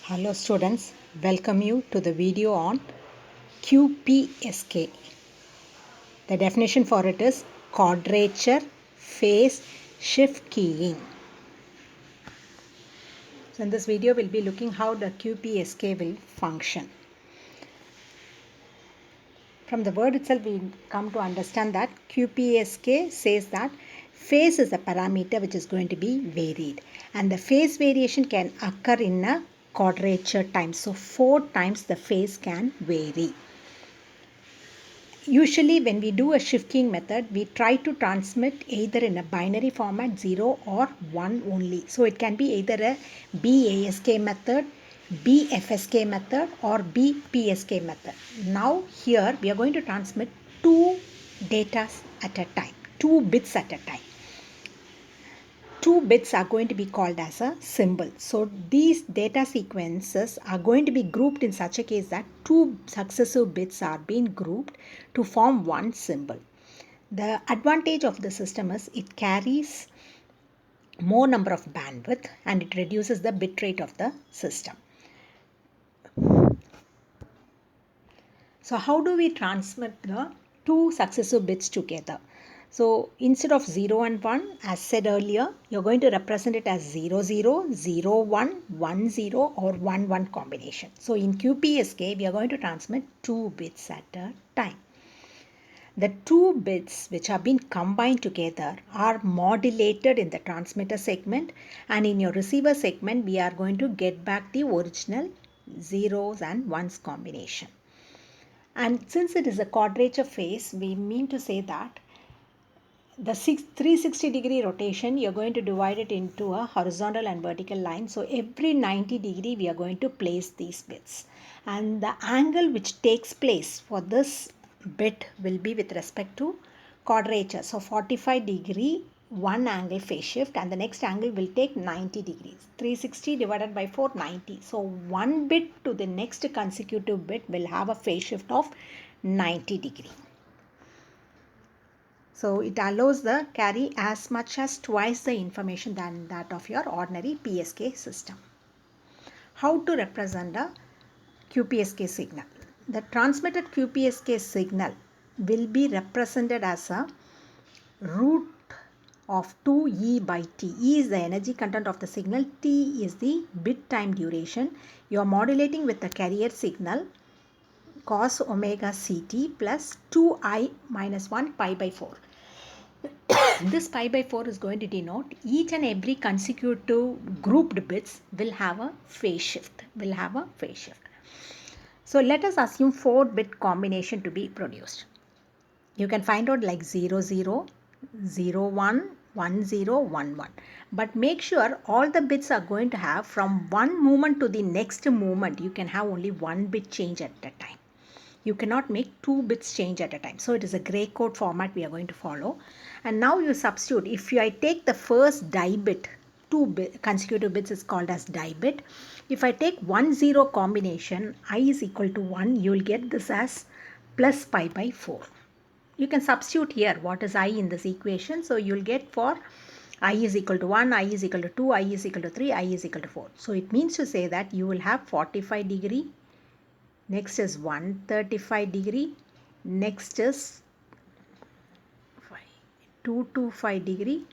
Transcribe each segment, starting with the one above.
Hello students, welcome you to the video on QPSK. The definition for it is quadrature phase shift keying. So in this video we'll be looking how the QPSK will function. From the word itself we come to understand that QPSK says that phase is a parameter which is going to be varied, and the phase variation can occur in a quadrature time. So 4 times the phase can vary. Usually when we do a shift keying method, we try to transmit either in a binary format 0 or 1 only. So it can be either a BASK method, BFSK method or BPSK method. Now here we are going to transmit 2 data at a time, 2 bits at a time. 2 bits are going to be called as a symbol. So these data sequences are going to be grouped in such a case that 2 successive bits are being grouped to form one symbol. The advantage of the system is it carries more number of bandwidth and it reduces the bit rate of the system. So how do we transmit the 2 successive bits together? So instead of 0 and 1, as said earlier, you're going to represent it as 0, 0, 0, 1, 1, 0 or 1, 1 combination. So in QPSK, we are going to transmit 2 bits at a time. The 2 bits which have been combined together are modulated in the transmitter segment, and in your receiver segment, we are going to get back the original zeros and ones combination. And since it is a quadrature phase, we mean to say that the 360 degree rotation, you're going to divide it into a horizontal and vertical line. So every 90 degree, we are going to place these bits. And the angle which takes place for this bit will be with respect to quadrature. So 45 degree, one angle phase shift, and the next angle will take 90 degrees. 360 divided by 4, 90. So one bit to the next consecutive bit will have a phase shift of 90 degree. So it allows the carry as much as twice the information than that of your ordinary PSK system. How to represent a QPSK signal? The transmitted QPSK signal will be represented as a root of 2E by T. E is the energy content of the signal. T is the bit time duration. You are modulating with the carrier signal cos omega Ct plus 2I minus 1 pi by 4. This pi by 4 is going to denote each and every consecutive grouped bits will have a phase shift. So let us assume 4-bit combination to be produced. You can find out like 0, 0, 0, 1, 1, 0, 1, 1. But make sure all the bits are going to have from one movement to the next movement. You can have only 1 bit change at a time. You cannot make 2 bits change at a time. So it is a gray code format we are going to follow. And now you substitute. If I take the first die bit, 2 consecutive bits is called as die bit. If I take 1, 0 combination, I is equal to 1, you will get this as plus pi by 4. You can substitute here what is I in this equation. So you will get for I is equal to 1, I is equal to 2, I is equal to 3, I is equal to 4. So it means to say that you will have 45 degree. Next is 135 degree. Next is 225 degree.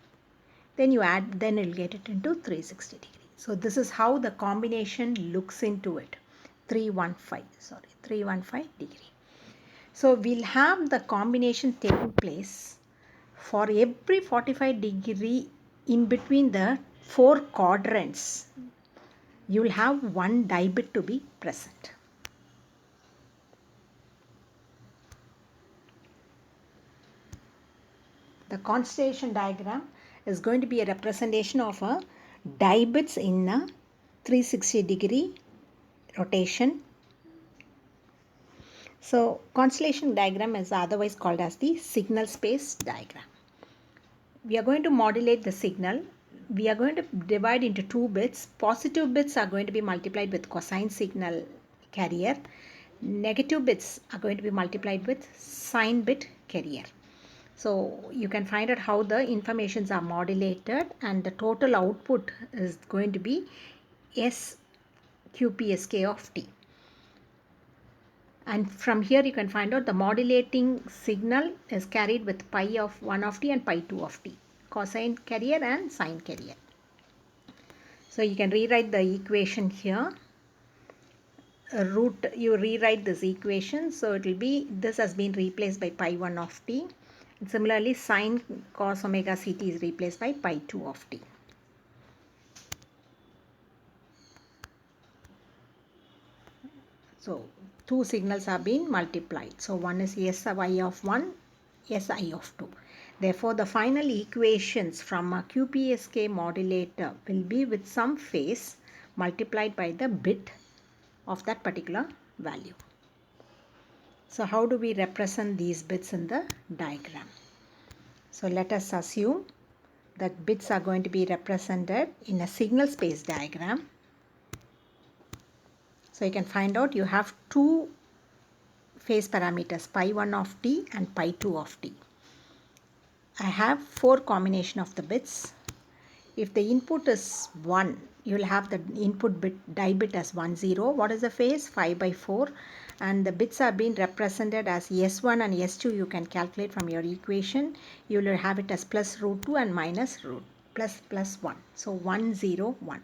Then you add, then you'll get it into 360 degree. So this is how the combination looks into it. 315 degree. So we'll have the combination taking place for every 45 degree in between the 4 quadrants. You will have one die bit to be present. The constellation diagram is going to be a representation of a die bits in a 360 degree rotation. So constellation diagram is otherwise called as the signal space diagram. We are going to modulate the signal. We are going to divide into 2 bits. Positive bits are going to be multiplied with cosine signal carrier. Negative bits are going to be multiplied with sine bit carrier. So you can find out how the informations are modulated, and the total output is going to be S QPSK of t. And from here you can find out the modulating signal is carried with pi of 1 of t and pi 2 of t, cosine carrier and sine carrier. So you can rewrite the equation here. You rewrite this equation, so it will be, this has been replaced by pi 1 of t. And similarly, sine cos omega ct is replaced by pi 2 of t. So two signals are being multiplied. So one is SI of 1, SI of 2. Therefore, the final equations from a QPSK modulator will be with some phase multiplied by the bit of that particular value. So how do we represent these bits in the diagram? So let us assume that bits are going to be represented in a signal space diagram. So you can find out you have two phase parameters, pi 1 of t and pi 2 of t. I have 4 combination of the bits. If the input is 1, you will have the input bit, die bit as 1, 0. What is the phase? 5 by 4. And the bits are being represented as S1 and S2. You can calculate from your equation. You will have it as plus root 2 and minus root plus 1. So 1, 0, 1.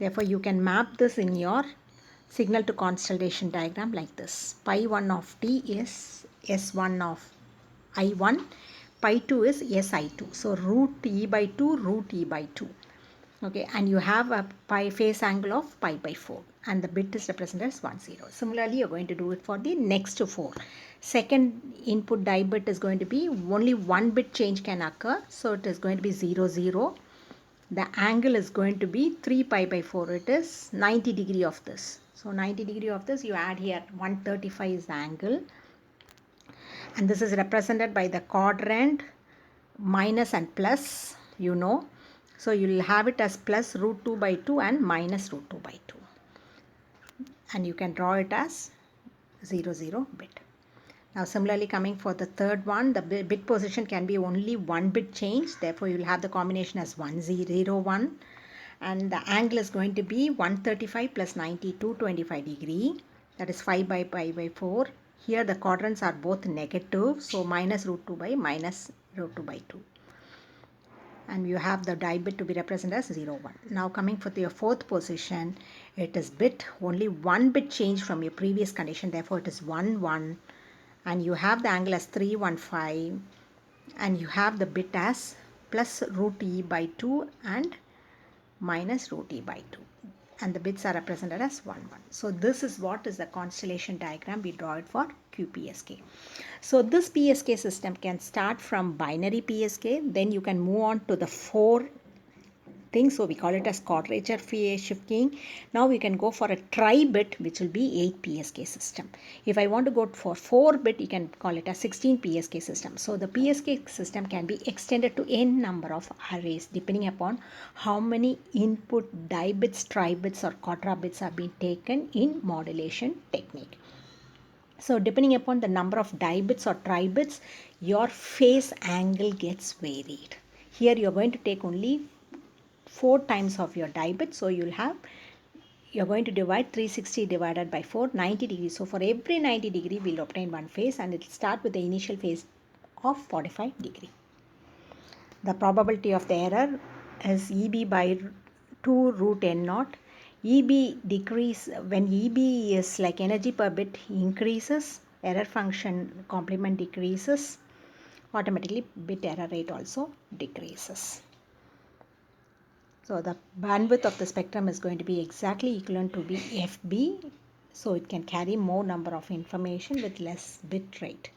Therefore, you can map this in your signal to constellation diagram like this. Pi 1 of t is S1 of I1. Pi 2 is SI2. So root E by 2, root E by 2. Okay, and you have a pi phase angle of pi by 4 and the bit is represented as 1, 0. Similarly, you're going to do it for the next 4. Second input die bit is going to be only one bit change can occur. So it is going to be 0, 0. The angle is going to be 3 pi by 4. It is 90 degree of this. So 90 degree of this, you add here 135 is the angle. And this is represented by the quadrant minus and plus, you know. So you will have it as plus root 2 by 2 and minus root 2 by 2. And you can draw it as 0, 0 bit. Now similarly, coming for the third one, the bit position can be only one bit change. Therefore, you will have the combination as 1, 0, 1. And the angle is going to be 135 plus 90, 225 degree. That is 5 by pi by 4. Here the quadrants are both negative. So minus root 2 by minus root 2 by 2. And you have the die bit to be represented as 0, 1. Now coming for your fourth position, it is bit, only one bit change from your previous condition. Therefore, it is 1, 1. And you have the angle as 315. And you have the bit as plus root E by 2 and minus root E by 2. And the bits are represented as 1, 1. So this is what is the constellation diagram. We draw it for QPSK. So this PSK system can start from binary PSK. Then you can move on to the 4 things. So we call it as quadrature phase shifting. Now we can go for a tri-bit, which will be 8 PSK system. If I want to go for 4-bit, you can call it a 16 PSK system. So the PSK system can be extended to n number of arrays depending upon how many input die bits, tri-bits or quadra bits are being taken in modulation technique. So depending upon the number of die bits or tri bits, your phase angle gets varied. Here you are going to take only 4 times of your die bit. So you're going to divide 360 divided by 4, 90 degrees. So for every 90 degree, we'll obtain one phase and it will start with the initial phase of 45 degree. The probability of the error is EB by 2 root N naught. EB decrease, when EB is like energy per bit increases, error function complement decreases, automatically bit error rate also decreases. So the bandwidth of the spectrum is going to be exactly equivalent to be FB. So it can carry more number of information with less bit rate.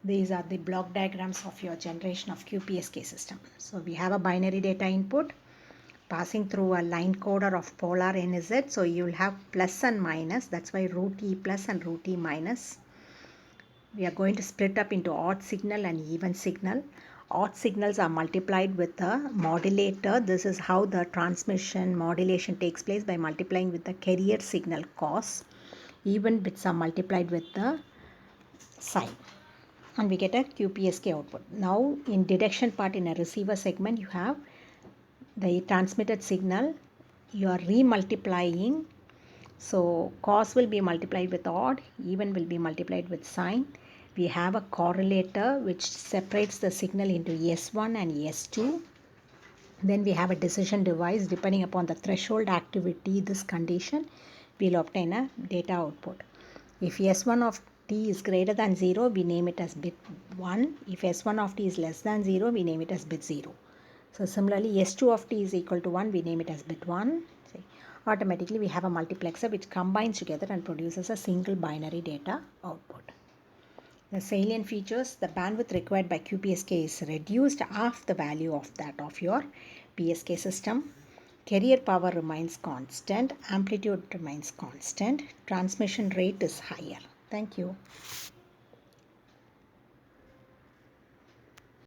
These are the block diagrams of your generation of QPSK system. So we have a binary data input passing through a line coder of polar NZ. So you will have plus and minus. That's why root E plus and root E minus. We are going to split up into odd signal and even signal. Odd signals are multiplied with a modulator. This is how the transmission modulation takes place, by multiplying with the carrier signal cos. Even bits are multiplied with the sine. And we get a QPSK output. Now in detection part, in a receiver segment, you have the transmitted signal. You are remultiplying So cos will be multiplied with odd, even will be multiplied with sine. We have a correlator which separates the signal into S1 and S2. Then we have a decision device. Depending upon the threshold activity, this condition, we'll obtain a data output. If S1 of t is greater than 0, we name it as bit 1. If S1 of t is less than 0, we name it as bit 0. So similarly, S2 of t is equal to 1, we name it as bit 1. See, automatically we have a multiplexer which combines together and produces a single binary data output. The salient features, the bandwidth required by QPSK is reduced half the value of that of your PSK system. Carrier power remains constant, amplitude remains constant, transmission rate is higher. Thank you.